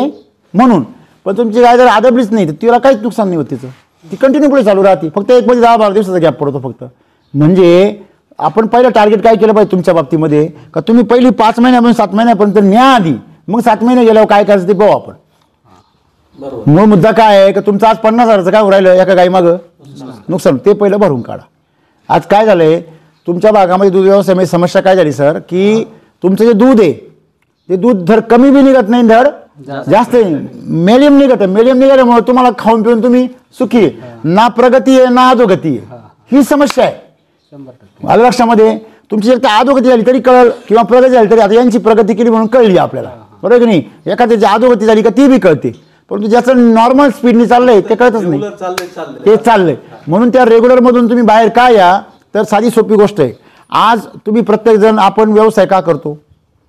म्हणून. पण तुमची गाय जर आदबलीच नाही तर तिला काहीच नुकसान नाही होत, तिचं ती कंटिन्यू पुढे चालू राहते. फक्त एक म्हणजे 10-12 दिवसाचा गॅप पडतो फक्त. म्हणजे आपण पहिलं टार्गेट काय केलं पाहिजे तुमच्या बाबतीमध्ये, का तुम्ही पहिली 5 महिन्यापासून 7 महिन्यापर्यंत न्या आधी, मग 7 महिने गेल्यावर काय करायचं ते पाहू आपण. मूळ मुद्दा काय आहे, का तुमचं आज 50,000चं काय राहिलं एका गाई मागं नुकसान, ते पहिलं भरून काढा. आज काय झालंय तुमच्या भागामध्ये दूध व्यवसायामध्ये समस्या काय झाली सर, की तुमचं जे दूध आहे ते दूध धड कमी बी निघत नाही, धड जास्त मेडियम निघत. मेडियम निघाल्यामुळे तुम्हाला खाऊन पिऊन तुम्ही सुखी आहे, ना प्रगती आहे ना अधोगती आहे, ही समस्या आहे. आलं लक्षामध्ये. तुमची एक तर अधोगती झाली तरी कळल किंवा प्रगती झाली तरी, आता यांची प्रगती केली म्हणून कळली आपल्याला, बरोबर की नाही. एखाद्याची अधोगती झाली का ती बी कळते, परंतु ज्याचं नॉर्मल स्पीडने चाललंय ते कळतच नाही, ते चाललंय. म्हणून त्या रेग्युलर मधून तुम्ही बाहेर काय या, तर साधी सोपी गोष्ट आहे. आज तुम्ही प्रत्येक जण आपण व्यवसाय का करतो,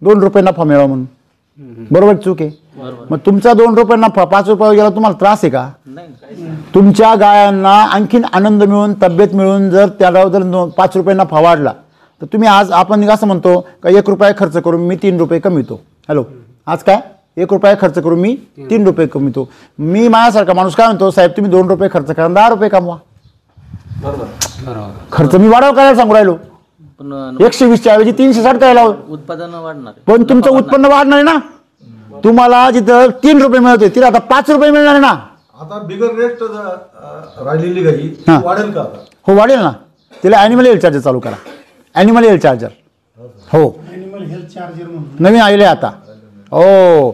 2 रुपये नफा मिळवा म्हणून, बरोबर चूक आहे. मग तुमचा 2 रुपये नफा 5 रुपये गेला तुम्हाला त्रास आहे का. तुमच्या गायांना आणखीन आनंद मिळून, तब्येत मिळून जर त्याला जर 5 रुपये नफा वाढला तर तुम्ही आज आपण असं म्हणतो का 1 रुपया खर्च करून मी 3 रुपये कमीतो. हॅलो, आज काय 1 रुपया खर्च करून मी 3 रुपये कमीतो. मी माझ्यासारखा माणूस काय म्हणतो, साहेब तुम्ही 2 रुपये खर्च करा 10 रुपये कमवा. खर्च मी वाढव करायला सांगू राहिलो, 120च्या ऐवजी 360 करायला. उत्पादन वाढणार, पण तुमचं उत्पन्न वाढणार आहे ना. तुम्हाला जिथं 3 रुपये मिळते तिला आता 5 रुपये मिळणार आहे ना. आता बिगर रेस्ट राहिलेली गाई वाढेल का आता? हो वाढेल ना. तिला ॲनिमल हेल्थ चार्जर चालू करा, ॲनिमल हेल्थ चार्जर. हो ॲनिमल हेल्थ चार्जर म्हणून नवीन आलेले आता. हो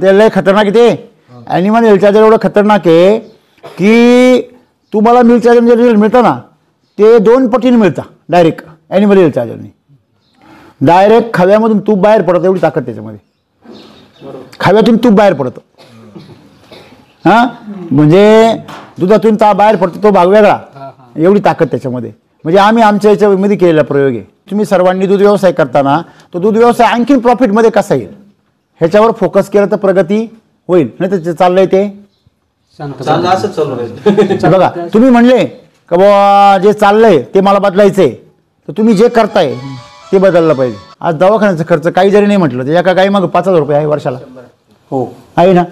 ते लय खतरनाक आहे ते ॲनिमल हेल्थ चार्जर. एवढं खतरनाक आहे की तुम्हाला मिल्क चार्जर जे रिझल्ट मिळतं ना ते 2 पटीने मिळतं डायरेक्ट ॲनिमल हेल्थ चार्जरने. डायरेक्ट खव्यामधून तूप बाहेर पडतं, एवढी ताकद त्याच्यामध्ये. खव्यातून तूप बाहेर पडतं, हां म्हणजे दुधातून बाहेर पडतो तो भाग वेगळा, एवढी ताकद त्याच्यामध्ये. म्हणजे आम्ही आमच्या याच्यामध्ये केलेला प्रयोग आहे. तुम्ही सर्वांनी दूध व्यवसाय करताना तो दूध व्यवसाय आणखीन प्रॉफिटमध्ये कसा येईल ह्याच्यावर फोकस केलं तर प्रगती होईल. नाही तर चाललंय ते असंच चालू राहील. बघा तुम्ही म्हणले का बाबा जे चाललंय ते मला बदलायचंय, तर तुम्ही जे करताय ते बदललं पाहिजे. आज दवाखान्याचा खर्च काही जरी नाही म्हटलं तर एका गाई मग 5,000 रुपये आहे वर्षाला. हो आहे ना.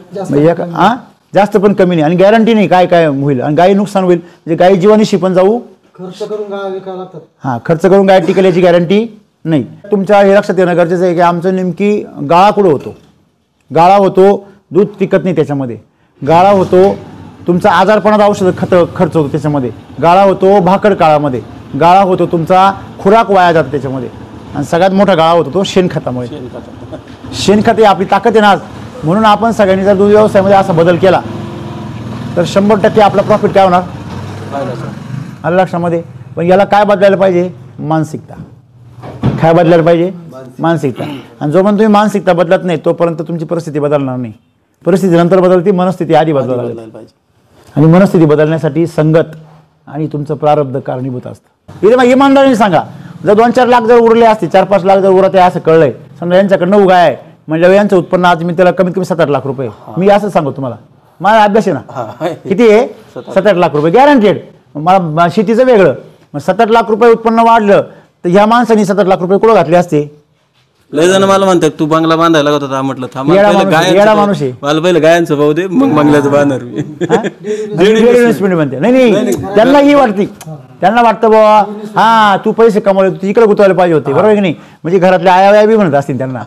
जास्त पण कमी नाही आणि गॅरंटी नाही काय काय होईल आणि गाई नुकसान होईल. म्हणजे गाई जीवानिशी पण जाऊ खर्च करून गाय विकावं लागतात. हां खर्च करून गाय टिकेल याची गॅरंटी नाही. तुमच्या हे लक्षात येणं गरजेचं आहे की आमचं नेमकी गाळा कुठं होतो. गाळा होतो दूध टिकत नाही त्याच्यामध्ये. गाळा होतो तुमचा आजारपणात औषध खर्च होतो त्याच्यामध्ये. गाळा होतो भाकड काळामध्ये. गाळा होतो तुमचा खुराक वाया जातो त्याच्यामध्ये. आणि सगळ्यात मोठा गाळा होतो तो शेणखतामुळे. शेणखत ही आपली ताकद आहे ना आज. म्हणून आपण सगळ्यांनी जर दूध व्यवसायामध्ये असा बदल केला तर 100% आपला प्रॉफिट काय होणार आलं लक्षामध्ये. पण याला काय बदलायला पाहिजे, मानसिकता. काय बदलायला पाहिजे, मानसिकता. आणि जोपर्यंत तुम्ही मानसिकता बदलत नाही तोपर्यंत तुमची परिस्थिती बदलणार नाही. परिस्थिती नंतर बदलते, मनस्थिती आधी बदलायला पाहिजे. आणि मनस्थिती बदलण्यासाठी संगत आणि तुमचं प्रारब्ध कारणीभूत असतं. इथे मग इमानदारीने सांगा, जर 2-4 लाख जर उरले असते, 4-5 लाख जर उरत आहे असं कळलंय, समजा यांच्याकडे 9 गाय आहे म्हणजे यांचं उत्पन्न आज मी त्याला कमीत कमी 7-8 लाख रुपये. मी असं सांगू तुम्हाला, माझा अभ्यास आहे ना किती आहे, 7-8 लाख रुपये गॅरंटेड. मला शेतीचं वेगळं. मग 7-8 लाख रुपये उत्पन्न वाढलं तर ह्या माणसाने 7-8 लाख रुपये कुठं घातले असते? लय जण मला म्हणतात तू बंगला बांधायला लागत होता. म्हटलं थांब येडा पहिलं माणूस आहे, गायांचं येडा भाऊ- माणूस आहे. मला पहिलं गायांचं भाऊ दे मग बंगल्याचं बांधणार मी. इन्व्हेस्टमेंट म्हणते. नाही त्यांना ही वाटते, त्यांना वाटतं बाबा हा तू पैसे कमवले तू इकडे गुंतवायला पाहिजे होते, बरोबर आहे की नाही? म्हणजे घरातल्या आया बी म्हणत असतील त्यांना.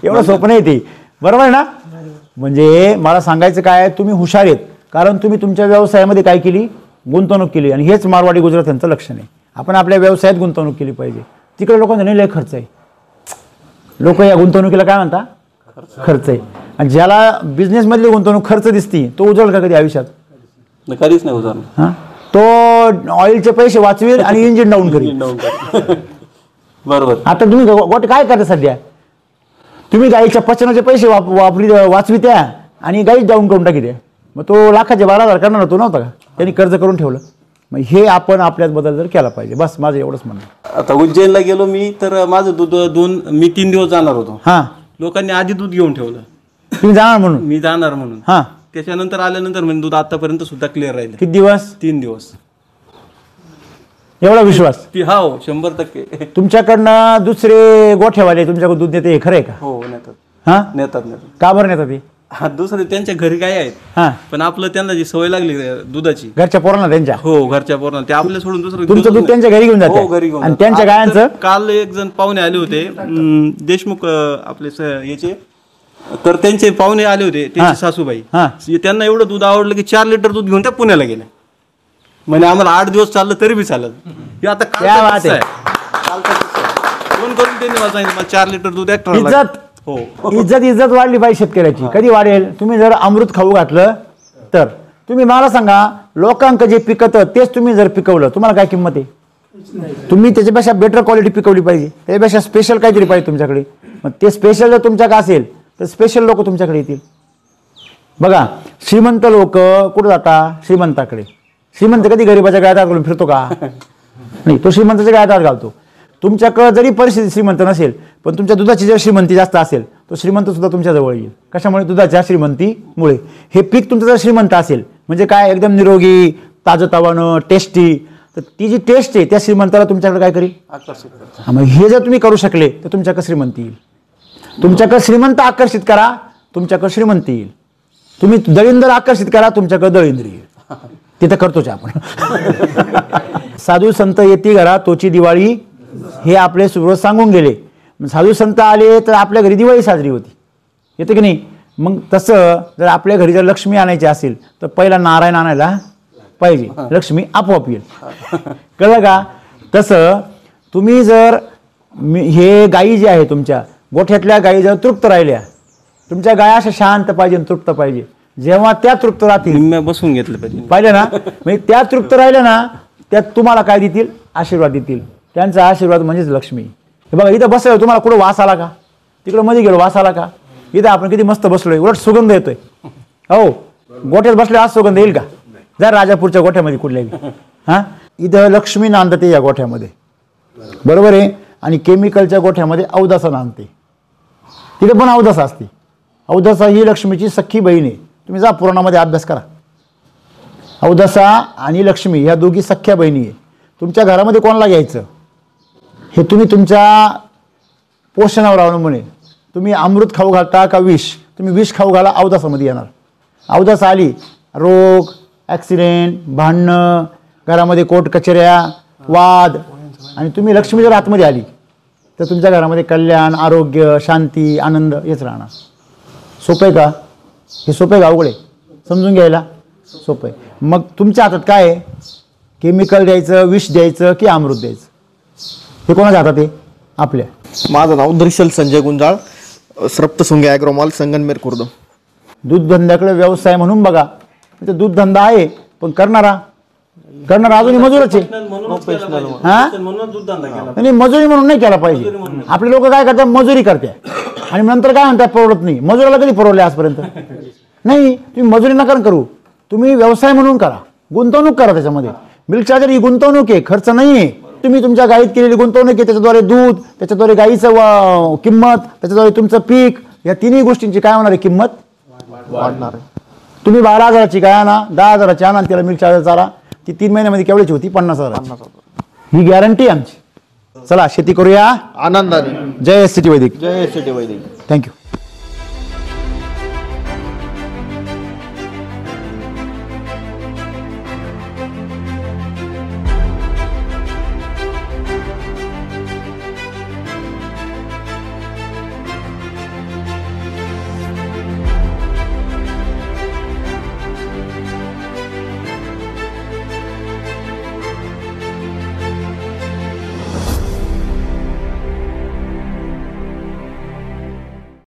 एवढं सोपं नाही ते, बरोबर आहे ना? म्हणजे मला सांगायचं काय, तुम्ही हुशार आहेत कारण तुम्ही तुमच्या व्यवसायामध्ये काय केली, गुंतवणूक केली. आणि हेच मारवाडी गुजरात यांचं लक्षण आहे. आपण आपल्या व्यवसायात गुंतवणूक केली पाहिजे. तिकडे लोकांचा नाही लय खर्च आहे. लोक या गुंतवणुकीला काय म्हणता, खर्च आहे. आणि ज्याला बिझनेसमधली गुंतवणूक खर्च दिसती तो उजळ का कधी आयुष्यात? कधीच नाही उदाहरण. हां, तो ऑइलचे पैसे वाचवेल आणि इंजिन डाऊन करेल. बरोबर. आता तुम्ही गोटे काय करता सध्या, तुम्ही गाईच्या पचनाचे पैसे वाचवी त्या आणि गाईच डाऊन करून टाकी द्या. मग तो लाखाचे 12,000 करणार होतो नव्हता का? त्यांनी कर्ज करून ठेवलं. मग हे आपण आपल्यात बदल जर केला पाहिजे. बस माझं एवढंच म्हणणं. आता उज्जैनला गेलो मी तर माझं दूध मी 3 दिवस जाणार होतो. हां, लोकांनी आधी दूध घेऊन ठेवलं, तुम्ही जाणार म्हणून. मी जाणार म्हणून. हां, त्याच्यानंतर आल्यानंतर म्हणजे दूध आतापर्यंत सुद्धा क्लिअर राहिलं. किती दिवस? 3 दिवस. एवढा विश्वास? हो 100%. तुमच्याकडनं दुसरे गोठेवाले तुमच्याकडे दूध देते हे खरं आहे का? हो नेतात. हां, नेतात. का बरं नेतात ते? हा दुसरे त्यांच्या घरी काय आहेत, हां, पण आपलं त्यांना जी सवय लागली दुधाची, घरच्या पोरांना त्यांच्या, हो घरच्या पोरांना, ते आपल्या सोडून दुसरं तुमचं दूध त्यांच्या घरी घेऊन हो जाते घरी घेऊन आणि जातात. त्यांच्या आता गायांचं. तर काल एक जण पाहुणे आले होते देशमुख आपले याचे, तर त्यांचे पाहुणे आले होते त्यांची सासूबाई. हां, त्यांना एवढं दूध आवडलं की 4 लिटर दूध घेऊन त्या पुण्याला गेल्या. म्हणजे आम्हाला 8 दिवस चाललं तरी बी चालत. हे आता क्या बात कालचा आहे. किस्सा आहे. फोन करून त्यांनी मला सांगितलं मला 4 लिटर दूध एक्स्ट्रा इज्जत, हो इज्जत वाढली पाहिजे शेतकऱ्याची. कधी वाढेल? तुम्ही जर अमृत खाऊ घातलं तर. तुम्ही मला सांगा, लोकांक जे पिकतं तेच तुम्ही जर पिकवलं, तुम्हाला काय किंमत आहे? तुम्ही त्याच्यापेक्षा बेटर क्वालिटी पिकवली पाहिजे, त्याच्यापेक्षा स्पेशल काहीतरी पाहिजे तुमच्याकडे. मग ते स्पेशल जर तुमच्याकडे असेल तर स्पेशल लोक तुमच्याकडे येतील. बघा, श्रीमंत लोक कुठं जाता? श्रीमंताकडे. श्रीमंत कधी गरीबाच्या गळ्यात हात घालून फिरतो का? नाही, तो श्रीमंताच्या गळ्यात हात घालतो. तुमच्याकडे जरी परिस्थिती श्रीमंत नसेल पण तुमच्या दुधाची जर श्रीमंती जास्त असेल तो श्रीमंत सुद्धा तुमच्या जवळ येईल. कशामुळे? दुधाच्या श्रीमंतीमुळे. हे पीक तुमचं जर श्रीमंत असेल म्हणजे काय, एकदम निरोगी, ताजं टेस्टी, तर ती जी टेस्ट आहे त्या श्रीमंताला तुमच्याकडे काय करेल? आकर्षित. मग हे जर तुम्ही करू शकले तर तुमच्याकडे श्रीमंती येईल. तुमच्याकडे श्रीमंत आकर्षित करा, तुमच्याकडे श्रीमंती येईल. तुम्ही दळिंदर आकर्षित करा, तुमच्याकडे दळिंद्र येईल. तिथं करतोच आपण. साधू संत येती घरा तोची दिवाळी, हे आपले सुरवात सांगून गेले. साधू संत आले तर आपल्या घरी दिवाळी साजरी होती. येते की नाही? मग तसं जर आपल्या घरी जर लक्ष्मी आणायची असेल तर पहिला नारायण आणायला पाहिजे, लक्ष्मी आपोआप येईल. कळलं का? तसं तुम्ही जर हे गायी जे आहे तुमच्या गोठ्यातल्या गायी जर तृप्त राहिल्या, तुमच्या गाया अशा शांत पाहिजे, तृप्त पाहिजे. जेव्हा त्या तृप्त राहतील, बसून घेतलं पाहिजे पाहिलं ना, म्हणजे त्या तृप्त राहिल्या ना, त्यात तुम्हाला काय देतील? आशीर्वाद देतील. त्यांचा आशीर्वाद म्हणजेच लक्ष्मी. हे बघा, इथं बसलो तुम्हाला कुठं वास आला का? तिकडं मध्ये गेलो वास आला का? इथं आपण किती मस्त बसलोय, उलट सुगंध येतोय. हो, गोठ्यात बसले आज सुगंध येईल का? जर राजापूरच्या गोठ्यामध्ये कुठल्याही. हां, इथं लक्ष्मी नांदते या गोठ्यामध्ये, बरोबर आहे. आणि केमिकलच्या गोठ्यामध्ये अवदासा नांदते, तिथे पण अवदासा असते. अवदासा ही लक्ष्मीची सख्खी बहीण आहे. तुम्ही जा पुराणामध्ये अभ्यास करा. अवदासा आणि लक्ष्मी ह्या दोघी सख्ख्या बहिणी आहे. तुमच्या घरामध्ये कोणाला घ्यायचं हे तुम्ही तुमच्या पोषणावर अवलंबून आहे. तुम्ही अमृत खाऊ घालता का विष? तुम्ही विष खाऊ घाला, अवदासामध्ये येणार. अवदासा आली, रोग, ॲक्सिडेंट, भांडणं, घरामध्ये कोर्ट कचऱ्या, वाद. आणि तुम्ही लक्ष्मी जर आतमध्ये आली तर तुमच्या घरामध्ये कल्याण, आरोग्य, शांती, आनंद हेच राहणार. सोपं आहे का? हे सोपं आहे का अवघड आहे? समजून घ्यायला सोपं आहे. मग तुमच्या हातात काय आहे? केमिकल द्यायचं, विष द्यायचं की अमृत द्यायचं? हे कोणाच्या हातात आहे? आपल्या. माझं नाव दर्शल संजय गुंजाळ, सप्तशृंगी ॲग्रोमॉल, संगनमेर, खुर्द. दूध धंद्याकडे व्यवसाय म्हणून बघा, इथं दूध धंदा आहे पण करणारा अजूनही मजूरच आहे. नाही, मजुरी म्हणून नाही केला पाहिजे. आपले लोक काय करतात? मजुरी करते आणि नंतर काय म्हणतात? परवडत नाही. मजुराला कधी परवडले आजपर्यंत? नाही. तुम्ही मजुरी नका करू, तुम्ही व्यवसाय म्हणून करा, गुंतवणूक करा त्याच्यामध्ये. मिल्क चार्जर ही गुंतवणूक आहे, खर्च नाही आहे. तुम्ही तुमच्या गाईत केलेली गुंतवणूक आहे, त्याच्याद्वारे दूध, त्याच्याद्वारे गाईचं किंमत, त्याच्याद्वारे तुमचं पीक, या तिन्ही गोष्टींची काय होणार आहे? किंमत वाढणार आहे. तुम्ही 12,000ची गाय आणा, 10,000ची आणा, त्याला मिल्क चार्जर चाला, ती 3 महिन्यामध्ये केवढ्याची होती? 50,000. ही गॅरंटी आमची. चला शेती करूया आनंदाने. जय एस सी टी वैदिक. जय SCT वैदिक. थँक्यू.